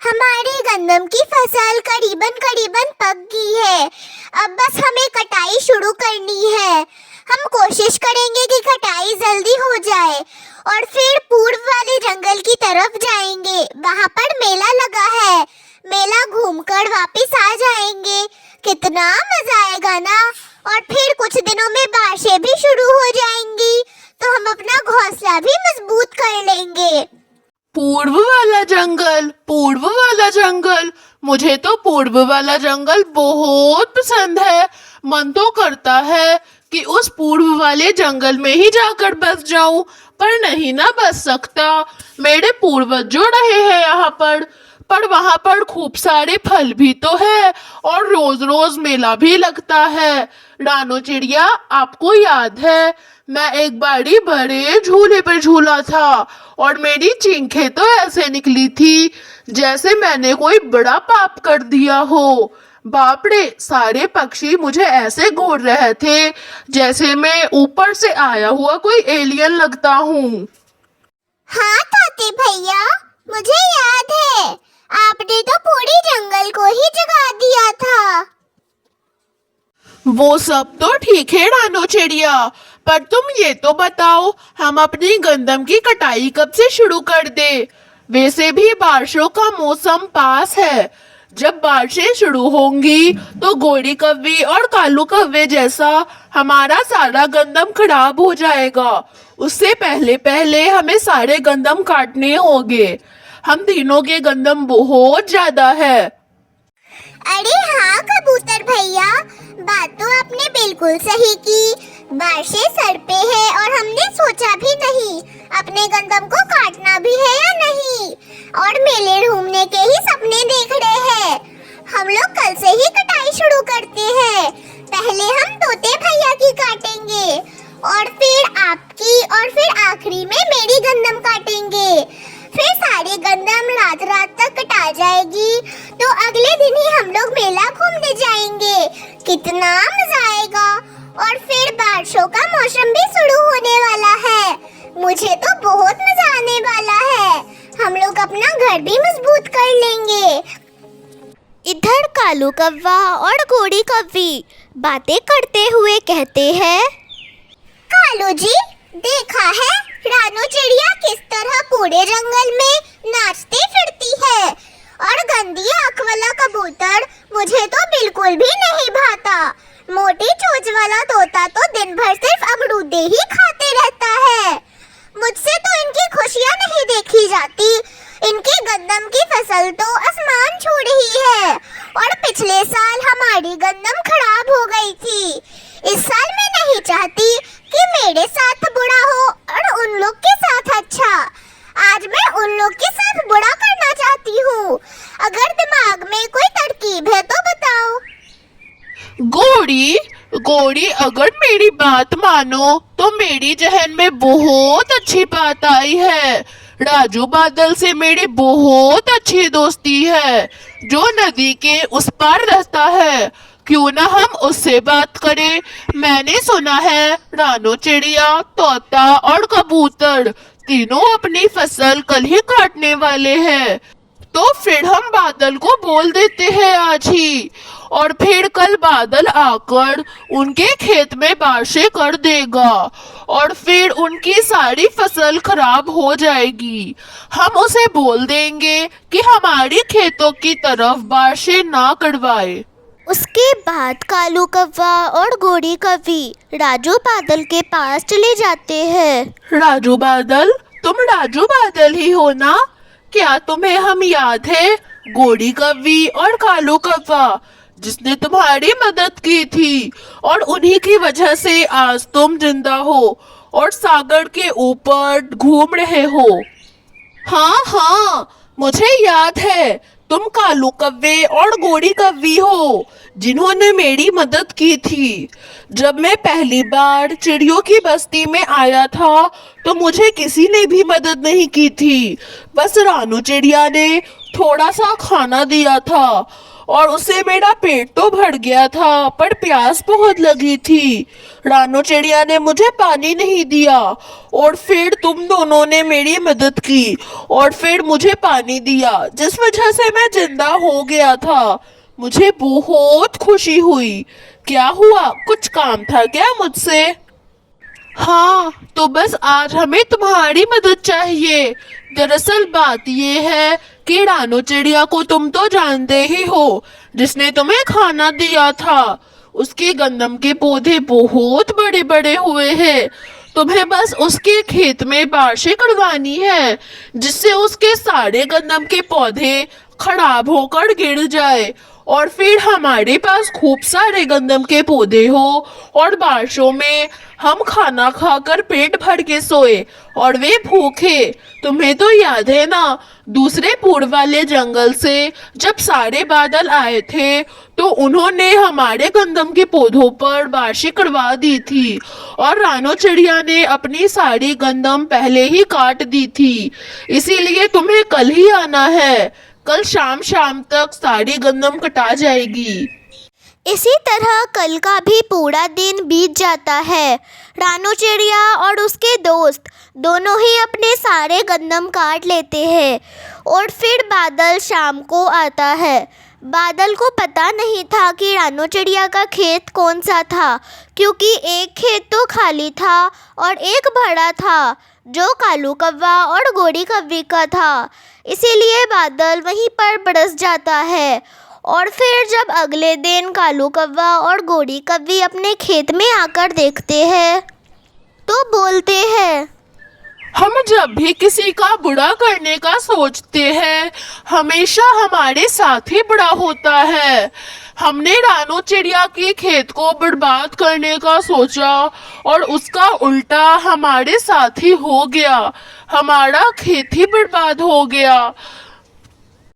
हमारी गंदम की फसल करीबन करीबन पक गई है। अब बस हमें कटाई शुरू करनी है। हम कोशिश करेंगे कि कटाई जल्दी हो जाए और फिर पूर्व वाले जंगल की तरफ जाएंगे। वहाँ पर मेला लगा है। मेला घूमकर वापस आ जाएंगे। कितना मजा आएगा ना। और फिर कुछ दिनों में बारिशें भी शुरू हो जाएंगी, तो हम अपना घोंसला भी मजबूत कर लेंगे। पूर्व वाला जंगल, मुझे तो पूर्व वाला जंगल बहुत पसंद है। मन तो करता है कि उस पूर्व वाले जंगल में ही जाकर बस जाऊं, पर नहीं ना बस सकता। मेरे पूर्वज जो रहे हैं यहाँ पर वहाँ पर खूब सारे फल भी तो है और रोज रोज मेला भी लगता है। रानो चिड़िया, आपको याद है मैं एक बारी बड़े झूले पर झूला था और मेरी चींखें तो ऐसे निकली थी जैसे मैंने कोई बड़ा पाप कर दिया हो। बाप रे, सारे पक्षी मुझे ऐसे घूर रहे थे जैसे मैं ऊपर से आया हुआ कोई एलियन लगता हूँ। हाँ तोते भैया, मुझे याद है। आपने तो पूरे जंगल को ही जगा दिया था। वो सब तो ठीक है रानो चिड़िया, पर तुम ये तो बताओ हम अपनी गंदम की कटाई कब से शुरू कर दे। वैसे भी बारिशों का मौसम पास है। जब बारिशें शुरू होंगी तो गोरी कव्वे और कालू कव्वे जैसा हमारा सारा गंदम खराब हो जाएगा। उससे पहले पहले हमें सारे गंदम काटने होंगे। हम तीनों के गंदम बहुत ज्यादा है। अरे हाँ कबूतर भैया, बात तो आपने बिल्कुल सही की। बारिशें सर पे है और हमने सोचा भी नहीं अपने गंदम को काटना भी है या नहीं। और मेले घूमने के ही सपने देख रहे हैं। हम लोग कल से ही कटाई शुरू करते हैं। पहले हम तोते भैया की काटेंगे और फिर आपकी और फिर आखिरी में मेरी गंदम काटेंगे। फिर सारी गंदम रात तक कटा जाएगी, तो अगले दिन ही हम लोग मेला घूमने जाएंगे। कितना मजा आएगा। और फिर बारिशों का मौसम भी शुरू होने वाला है। मुझे तो बहुत मजा आने वाला है। हम लोग अपना घर भी मजबूत कर लेंगे। इधर कालू कौवा और गोरी कव्वी बातें करते हुए कहते हैं, कालू जी, देखा है रानो चिड़िया किस तरह पूरे जंगल में नाचती फिरती है। और गंदी आंख वाला कबूतर मुझे तो बिल्कुल भी नहीं भाता। मोटी चोंच वाला तोता तो दिन भर सिर्फ अमरूदे ही खाते रहता है। मुझसे तो इनकी खुशियाँ नहीं देखी जाती। इनकी गंदम की फसल तो आसमान छू रही है। और पिछले साल हमारी गंदम खराब हो गई थी। इस साल मैं नहीं चाहती कि मेरे साथ बुरा हो और उन लोग के साथ अच्छा। आज मैं उन लोग के साथ बुरा करना चाहती हूँ। अगर दिमाग में कोई तरकीब है तो बताओ। गोरी, अगर मेरी बात मानो तो मेरी जहन में बहुत अच्छी बात आई है। राजू बादल से मेरी बहुत अच्छी दोस्ती है, जो नदी के उस पार रहता है। क्यों ना हम उससे बात करें। मैंने सुना है रानो चिड़िया, तोता और कबूतर तीनों अपनी फसल कल ही काटने वाले हैं। तो फिर हम बादल को बोल देते हैं आज ही, और फिर कल बादल आकर उनके खेत में बारिशें कर देगा और फिर उनकी सारी फसल खराब हो जाएगी। हम उसे बोल देंगे कि हमारी खेतों की तरफ बारिशें ना करवाए। उसके बाद कालू कौवा और गोरी कव्वी राजू बादल के पास चले जाते हैं। राजू बादल, तुम राजू बादल ही हो ना? क्या तुम्हें हम याद है? गोरी कव्वी और कालू कौवा, जिसने तुम्हारी मदद की थी और उन्हीं की वजह से आज तुम जिंदा हो और सागर के ऊपर घूम रहे हो। हाँ, मुझे याद है। तुम कालू कव्वे और गोरी कव्वी हो जिन्होंने मेरी मदद की थी। जब मैं पहली बार चिड़ियों की बस्ती में आया था तो मुझे किसी ने भी मदद नहीं की थी। बस रानू चिड़िया ने थोड़ा सा खाना दिया था और उससे मेरा पेट तो भर गया था, पर प्यास बहुत लगी थी। रानो चिड़िया ने मुझे पानी नहीं दिया और फिर तुम दोनों ने मेरी मदद की और फिर मुझे पानी दिया, जिस वजह से मैं जिंदा हो गया था। मुझे बहुत खुशी हुई। क्या हुआ, कुछ काम था क्या मुझसे? हाँ, तो बस आज हमें तुम्हारी मदद चाहिए। दरअसल बात ये है कि रानो चिड़िया को तुम तो जानते ही हो, जिसने तुम्हें खाना दिया था। उसके गंदम के पौधे बहुत बड़े बड़े हुए हैं। तुम्हें बस उसके खेत में बारिशें करवानी है, जिससे उसके सारे गंदम के पौधे खराब होकर गिर जाए और फिर हमारे पास खूब सारे गंदम के पौधे हो और बारिशों में हम खाना खाकर पेट भर के सोए और वे भूखे। तुम्हें तो याद है ना, दूसरे पूर्व वाले जंगल से जब सारे बादल आए थे तो उन्होंने हमारे गंदम के पौधों पर बारिशें करवा दी थी और रानो चिड़िया ने अपनी सारी गंदम पहले ही काट दी थी। इसीलिए तुम्हें कल ही आना है। कल शाम शाम तक सारी गंदम कटा जाएगी। इसी तरह कल का भी पूरा दिन बीत जाता है। रानो चिड़िया और उसके दोस्त दोनों ही अपने सारे गंदम काट लेते हैं और फिर बादल शाम को आता है। बादल को पता नहीं था कि रानो चिड़िया का खेत कौन सा था, क्योंकि एक खेत तो खाली था और एक भरा था, जो कालू कौवा और गोरी कौवी का था। इसीलिए बादल वहीं पर बरस जाता है और फिर जब अगले दिन कालू कौवा और गोरी कौवी अपने खेत में आकर देखते हैं तो बोलते हैं, हम जब भी किसी का बुरा करने का सोचते हैं, हमेशा हमारे साथ ही बुरा होता है। हमने रानो चिड़िया के खेत को बर्बाद करने का सोचा और उसका उल्टा हमारे साथ ही हो गया। हमारा खेत ही बर्बाद हो गया।